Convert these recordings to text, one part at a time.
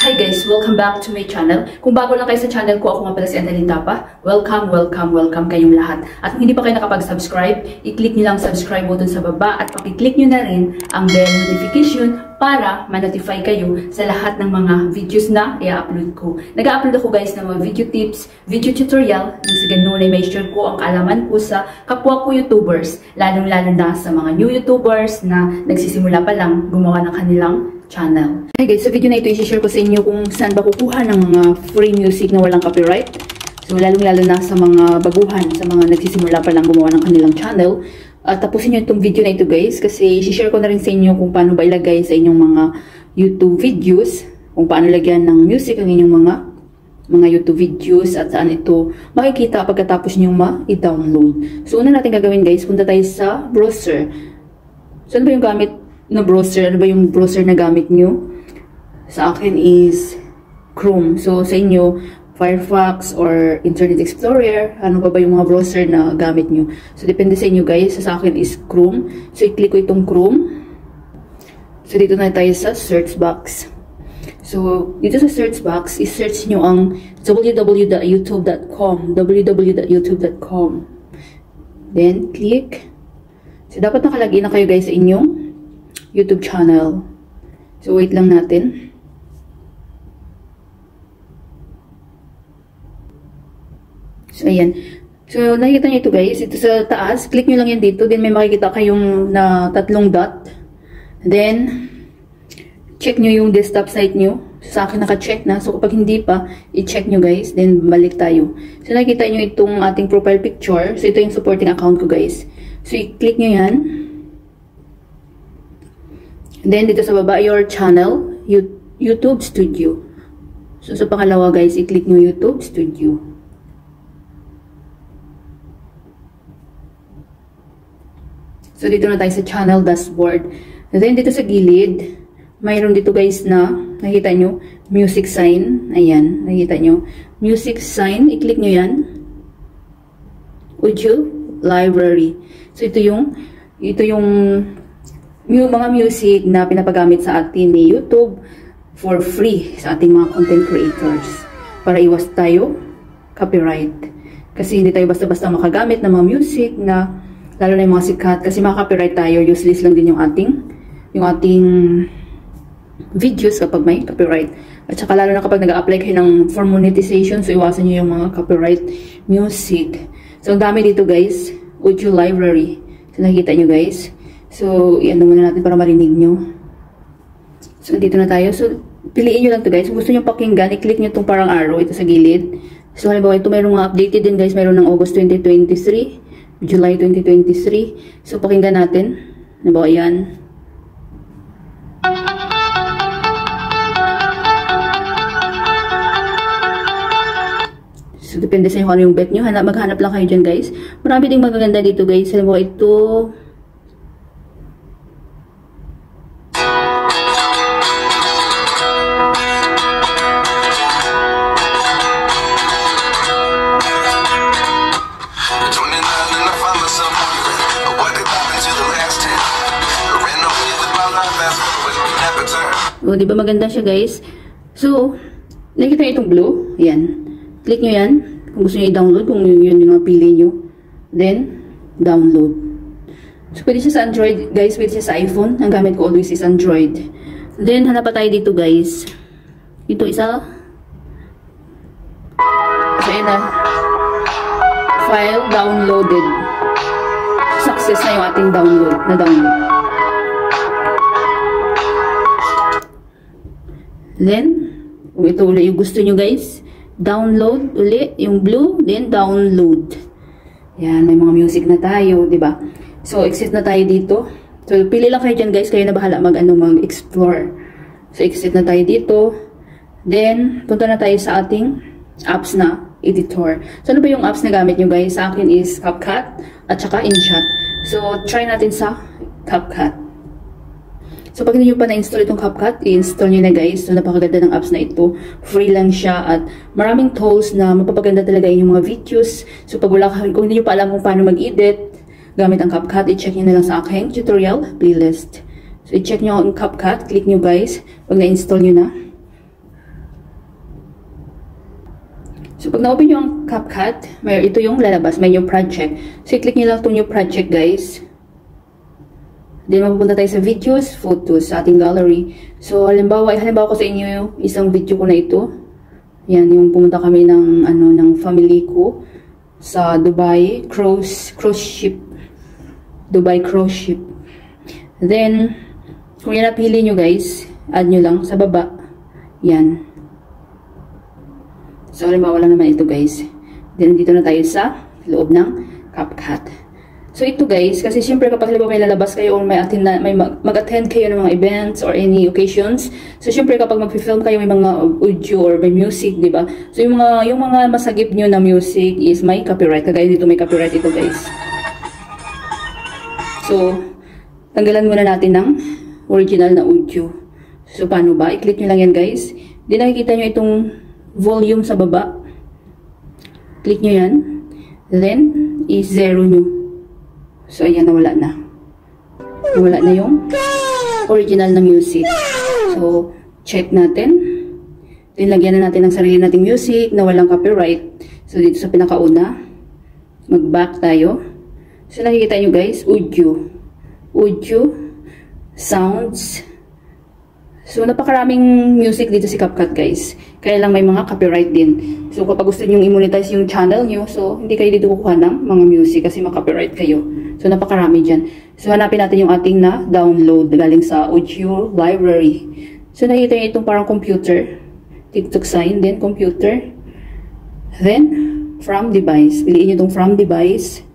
Hi guys! Welcome back to my channel. Kung bago lang kayo sa channel ko, ako nga pala si Annalyn Tapa. Welcome kayong lahat. At kung hindi pa kayo nakapag-subscribe, i-click nyo lang subscribe button sa baba at pakiclick nyo na rin ang bell notification para ma-notify kayo sa lahat ng mga videos na i-upload ko. Nag-upload ako guys ng mga video tips, video tutorial, nang sa ganun ay may share ko ang kaalaman ko sa kapwa ko YouTubers, lalong-lalo na sa mga new YouTubers na nagsisimula pa lang gumawa ng kanilang channel. Hey guys, sa video na ito i-share ko sa inyo kung saan ba kukuha ng mga free music na walang copyright. So lalong-lalo na sa mga baguhan, sa mga nagsisimula pa lang gumawa ng kanilang channel. At tapusin nyo itong video na ito guys kasi i-share ko na rin sa inyo kung paano ba ilagay sa inyong mga YouTube videos, kung paano lagyan ng music ang inyong mga YouTube videos at saan ito makikita pagkatapos nyo ma-download. So una natin gagawin guys, punta tayo sa browser. Saan ba yung gamit na browser? Ano ba yung browser na gamit nyo? Sa akin is Chrome. So sa inyo, Firefox or Internet Explorer, ano pa ba yung mga browser na gamit nyo? So depende sa inyo guys. Sa akin is Chrome. So i-click ko itong Chrome. So dito na tayo sa search box. So dito sa search box, i-search nyo ang www.youtube.com www.youtube.com. Then click. So dapat nakalagay na kayo guys sa inyong YouTube channel. So wait lang natin. So ayan. So nakikita niyo ito guys, ito sa taas, click niyo lang yan dito, then may makikita kayong na tatlong dot. Then check niyo yung desktop site niyo. Sa akin naka-check na. So kapag hindi pa, i-check niyo guys, then balik tayo. So nakikita niyo itong ating profile picture. So ito yung supporting account ko guys. So i-click niyo yan. Then, dito sa baba, your channel, YouTube Studio. So, sa pangalawa, guys, i-click nyo YouTube Studio. So, dito na tayo sa channel dashboard. And then, dito sa gilid, mayroon dito, guys, na, nakita nyo, music sign. Ayan, nakita nyo. Music sign, i-click nyo yan. Audio Library. So, ito yung mga music na pinapagamit sa atin ni YouTube for free sa ating mga content creators para iwas tayo copyright. Kasi hindi tayo basta-basta makagamit ng mga music na lalo na yung mga sikat kasi maka-copyright tayo, useless lang din yung ating videos kapag may copyright. At saka lalo na kapag nag-a-apply kayo for monetization, so iwasan nyo yung mga copyright music. So ang dami dito guys, Audio Library. So nakikita nyo guys. So, i-ano muna natin para marinig nyo. So, dito na tayo. So, piliin nyo lang to guys. Kung gusto nyo pakinggan, i-click nyo itong parang arrow, ito sa gilid. So, halimbawa, ito mayroong mga updated din guys. Mayroon ng August 2023, July 2023. So, pakinggan natin. Halimbawa, yan. So, depende sa inyo kung ano yung bet nyo. Maghanap lang kayo dyan guys. Marami ding magaganda dito guys. Halimbawa, ito. O, diba maganda siya guys? So, nakikita nyo itong blue. Ayan. Click nyo yan. Kung gusto nyo i-download, kung yun yung pili nyo. Then, download. So, pwede siya sa Android guys. Pwede siya sa iPhone. Ang gamit ko always is Android. Then, hanap pa tayo dito guys. Ito isa. So, ayan na. File downloaded. Success na yung ating download. Then, kung ito ulit yung gusto nyo guys, download ulit yung blue, then download. Yan, may mga music na tayo, diba? So, exit na tayo dito. So, pili lang kayo dyan guys, kayo na bahala mag-explore. So, exit na tayo dito. Then, punta na tayo sa ating apps na editor. So, ano ba yung apps na gamit nyo guys? Sa akin is CapCut at saka InShot. So, try natin sa CapCut. So, pag hindi nyo pa na-install itong CapCut, i-install nyo na guys. So, napakaganda ng apps na ito. Free lang siya at maraming tools na mapapaganda talaga yung mga videos. So, kung hindi nyo pa alam kung paano mag-edit gamit ang CapCut, i-check nyo na lang sa aking tutorial playlist. So, i-check nyo ang CapCut. Click nyo guys. Pag na-install nyo na. So, pag na-open nyo ang CapCut, ito yung lalabas, may new project. So, i-click nyo lang itong new project, guys. Then, mapupunta tayo sa videos, photos, sa ating gallery. So, halimbawa ko sa inyo yung isang video ko na ito. Yan, yung pumunta kami ng, ng family ko sa Dubai cruise ship. Dubai cruise ship. Then, kung yan napili nyo, guys, add nyo lang sa baba. Yan. So, halimbawa lang naman ito, guys. Then, dito na tayo sa loob ng CapCut. So, ito guys, kasi siyempre kapag halimbawa may lalabas kayo or may mag-attend kayo ng mga events or any occasions. So, siyempre kapag mag-film kayo may mga audio or may music, di ba? So, yung mga masagip nyo na music is may copyright. Kagaya dito may copyright ito guys. So, tanggalan muna natin ng original na audio. So, paano ba? I-click nyo lang yan guys. Then, nakikita nyo itong volume sa baba. Click nyo yan. Then, i-zero nyo. So, ayan, nawala na. Nawala na yung original na music. So, check natin. Then, lagyan na natin ng sarili nating music na walang copyright. So, dito sa pinakauna, mag-back tayo. So, nakikita nyo guys, audio. Audio, sounds. So, napakaraming music dito si CapCut guys. Kaya lang may mga copyright din. So, kapag gusto nyo i-monetize yung channel nyo, so, hindi kayo dito kukuha ng mga music kasi maka-copyright kayo. So, napakarami dyan. So, hanapin natin yung ating na download galing sa audio library. So, nakita nyo itong parang computer. TikTok sign, then computer. Then, from device. Piliin nyo itong from device.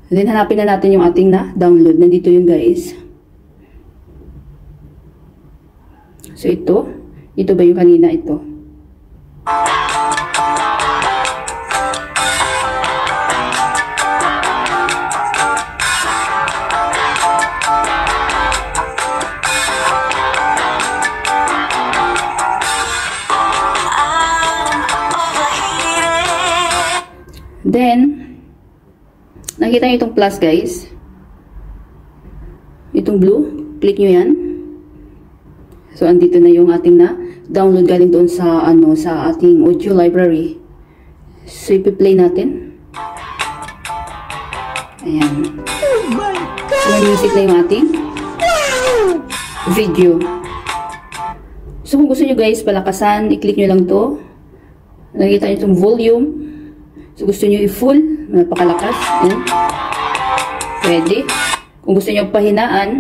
Then, hanapin na natin yung ating na download. Nandito yun guys. So, ito ba yung kanina ito? Then, nakita nyo itong plus guys. Itong blue, click nyo yan. So, andito na yung ating na download galing doon sa, sa ating audio library. So, ipi-play natin. Ayan. So, may music na yung ating video. So, kung gusto nyo guys, palakasan, i-click nyo lang to. Nakikita nyo itong volume. So, gusto nyo i-full, napakalakas. Ayan. Pwede. Kung gusto nyo pahinaan,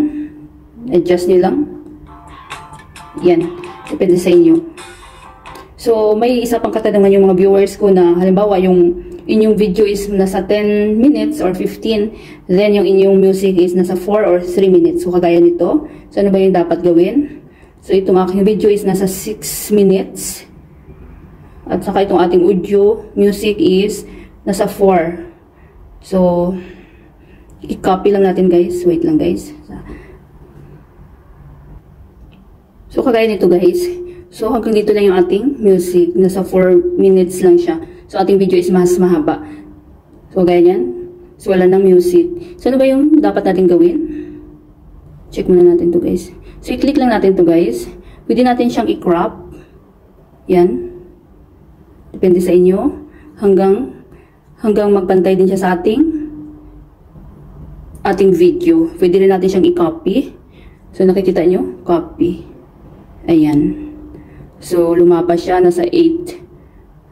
adjust nyo lang. Yan. Depende sa inyo. So, may isa pang katanungan yung mga viewers ko na halimbawa yung inyong video is nasa 10 minutes or 15, then yung inyong music is nasa 4 or 3 minutes. So, kagaya nito. So, ano ba yung dapat gawin? So, itong aking video is nasa 6 minutes. At saka itong ating audio music is nasa 4. So, i-copy lang natin guys. Wait lang guys. So, kagaya nito guys. So, hanggang dito lang yung ating music. Nasa 4 minutes lang siya. So, ating video is mas mahaba. So, kagaya yan. So, wala ng music. So, ano ba yung dapat natin gawin? Check muna natin to guys. So, i-click lang natin to guys. Pwede natin siyang i-crop. Yan. Depende sa inyo. Hanggang magpantay din siya sa ating video. Pwede rin natin siyang i-copy. So, nakikita nyo? Copy. Ayan. So, lumapas siya. Nasa 8.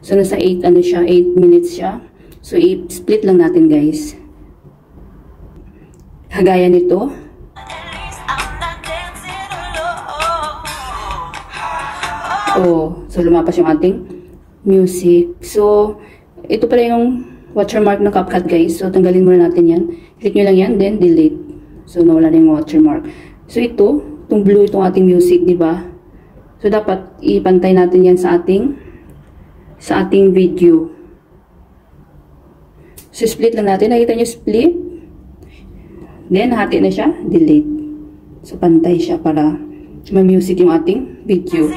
So, nasa 8, 8 minutes siya. So, i-split lang natin, guys. Kagaya nito. Oh, so, lumapas yung ating music. So, ito pala yung watermark ng CapCut, guys. So, tanggalin muna natin yan. Click nyo lang yan, then delete. So, nawala na yung watermark. So, itong blue, itong ating music, di ba? So, dapat ipantay natin yan sa ating video. So, split lang natin. Nakita nyo split. Then, hati na siya. Delete. So, pantay siya para may music yung ating video.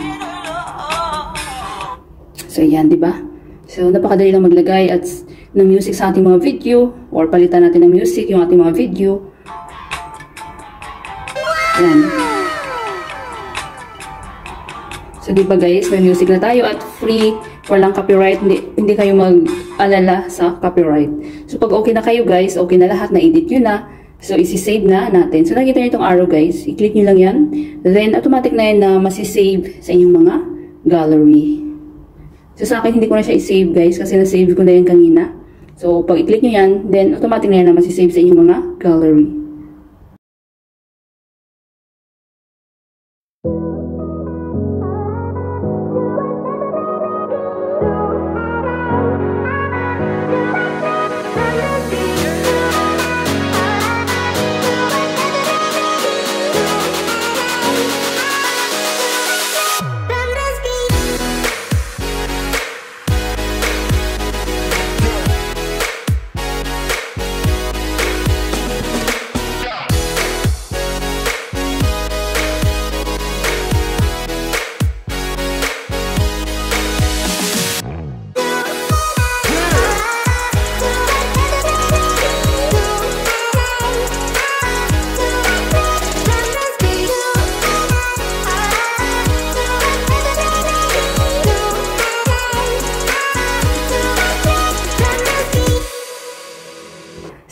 So, yan, di ba? So, napakadali lang maglagay at ng music sa ating mga video or palitan natin ng music yung ating mga video. Yan. So, di ba guys, may music na tayo at free walang copyright, hindi kayo mag-alala sa copyright. So pag okay na kayo guys, okay na lahat, na-edit nyo na, so isi-save na natin. So nakita nyo itong arrow guys, i-click nyo lang yan, then automatic na yan na masisave sa inyong mga gallery. So sa akin hindi ko na siya i-save guys, kasi na-save ko na yan kanina. So pag i-click nyo yan, then automatic na yan na masisave sa inyong mga gallery.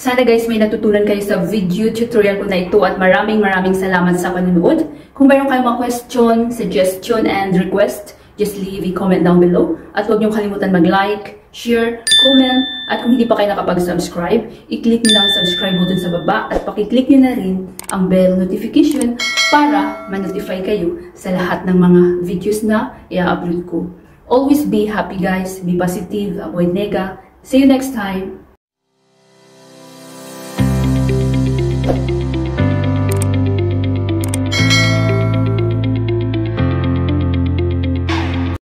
Sana guys may natutunan kayo sa video tutorial ko na ito at maraming salamat sa panonood. Kung mayroon kayong mga question, suggestion, and request, just leave a comment down below. At huwag niyong kalimutan mag-like, share, comment, at kung hindi pa kayo nakapag-subscribe, i-click niyo lang ang subscribe button sa baba at pakiclick niyo na rin ang bell notification para ma-notify kayo sa lahat ng mga videos na i-upload ko. Always be happy guys, be positive, avoid nega. See you next time!